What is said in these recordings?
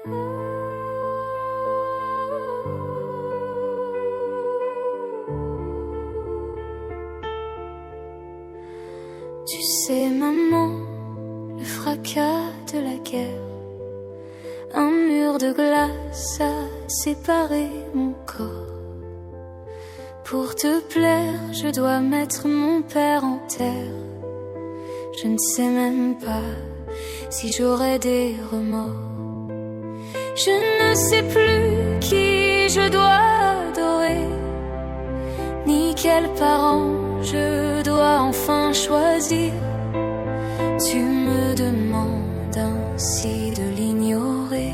Tu sais, maman, le fracas de la guerre, un mur de glace a séparé mon corps. Pour te plaire, je dois mettre mon père en terre. Je ne sais même pas si j'aurai des remords. Je ne sais plus qui je dois adorer, ni quels parents je dois enfin choisir. Tu me demandes ainsi de l'ignorer,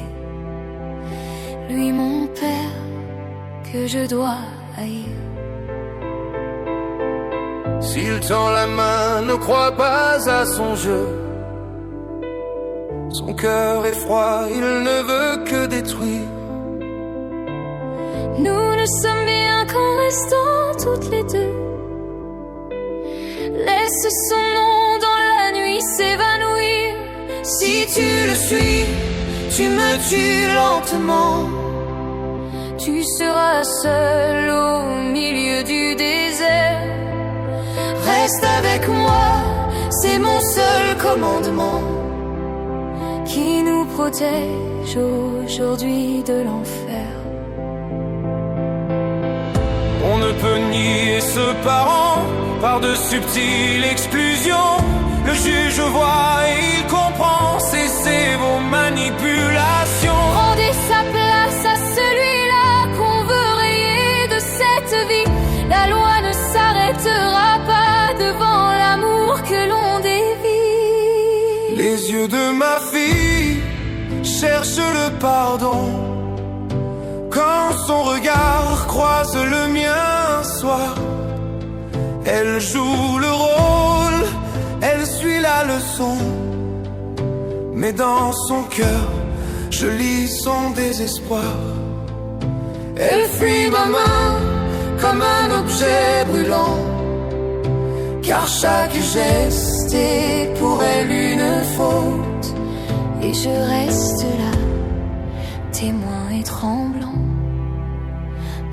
lui mon père que je dois haïr. S'il tend la main, ne crois pas à son jeu. Son cœur est froid, il ne veut que détruire. Nous ne sommes bien qu'en restant toutes les deux. Laisse son nom dans la nuit s'évanouir. Si tu le suis, tu me tues lentement. Tu seras seul au milieu du désert. Reste avec moi, c'est mon seul commandement qui nous protège aujourd'hui de l'enfer. On ne peut nier ce parent par de subtiles exclusions. Le juge voit et il comprend, cessez vos manipulations. Rendez sa place à celui-là qu'on veut rayer de cette vie. La loi ne s'arrêtera pas devant l'amour que l'on dévie. Les yeux de ma fille cherchent le pardon quand son regard croise le mien un soir. Elle joue le rôle, elle suit la leçon, mais dans son cœur, je lis son désespoir. Elle fuit ma main comme un objet brûlant, car chaque geste est pour elle une faute. Et je reste là, témoin et tremblant,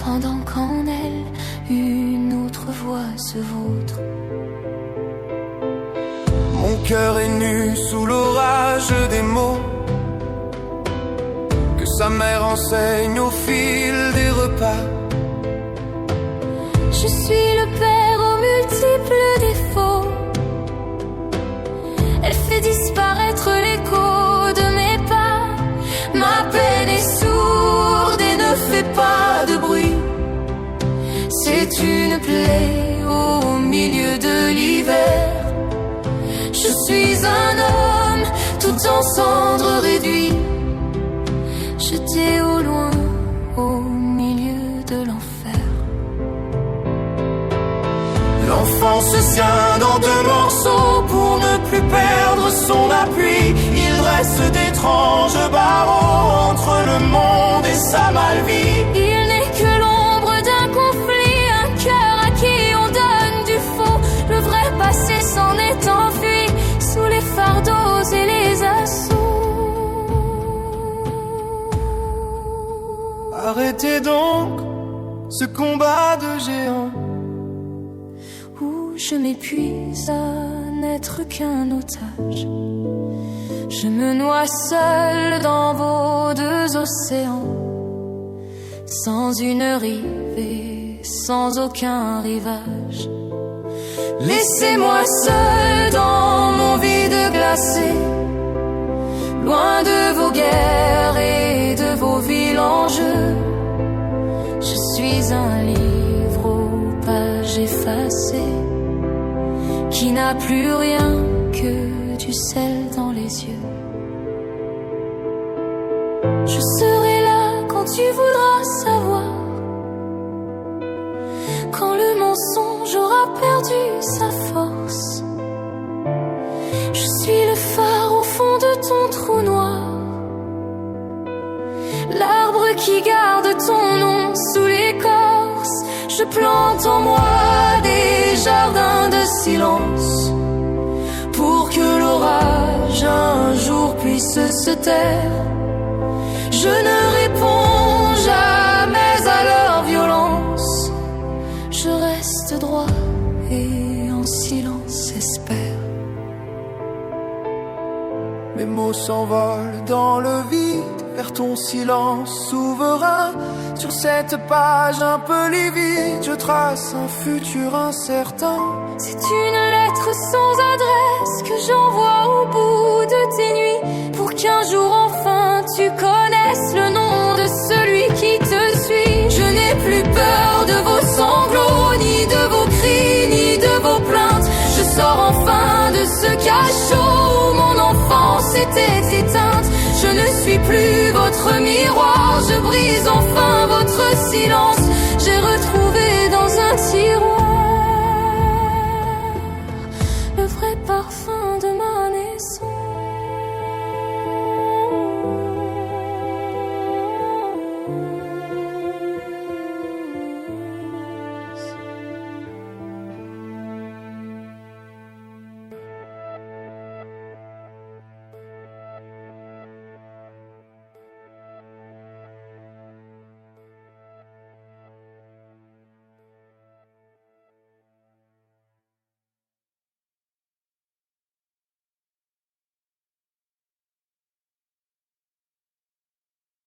pendant qu'en elle une autre voix se vautre. Mon cœur est nu sous l'orage des mots que sa mère enseigne au fil des repas. Je suis le père aux multiples défauts. Elle fait disparaître l'écho de mes pas. Ma peine est sourde et ne fait pas de bruit. C'est une plaie au milieu de l'hiver. Je suis un homme tout en cendres réduit, jeté au loin au milieu de l'enfer. L'enfant se scinde en deux morceaux pour ne plus perdre son appui. Il dresse d'étranges barreaux entre le monde et sa malvie. Il n'est que l'ombre d'un conflit, un cœur à qui on donne du faux. Le vrai passé s'en est enfui sous les fardeaux et les assauts. Arrêtez donc ce combat de géants où je m'épuise à n'être qu'un otage. Je me noie seul dans vos deux océans, sans une rive et sans aucun rivage. Laissez-moi seul dans mon vide glacé, loin de vos guerres et de vos villes en jeu. Je suis un livre aux pages effacées qui n'a plus rien que du sel dans les yeux. Je serai là quand tu voudras savoir, quand le mensonge aura perdu sa force. Je suis le phare au fond de ton trou noir, l'arbre qui garde ton nom sous l'écorce. Je plante en moi des jardins de silence pour que l'orage un jour puisse se taire. Je ne réponds jamais à leur violence. Je reste droit et en silence espère. Mes mots s'envolent dans le vide vers ton silence souverain. Sur cette page un peu livide, je trace un futur incertain. C'est une lettre sans adresse que j'envoie au bout de tes nuits, pour qu'un jour enfin tu connaisses le nom de celui qui te suit. Je n'ai plus peur de vos sanglots, ni de vos cris, ni de vos plaintes. Je sors enfin de ce cachot où mon enfance était éteinte. Je ne suis plus votre miroir, je brise enfin votre silence. J'ai retrouvé dans un tiroir le vrai parfum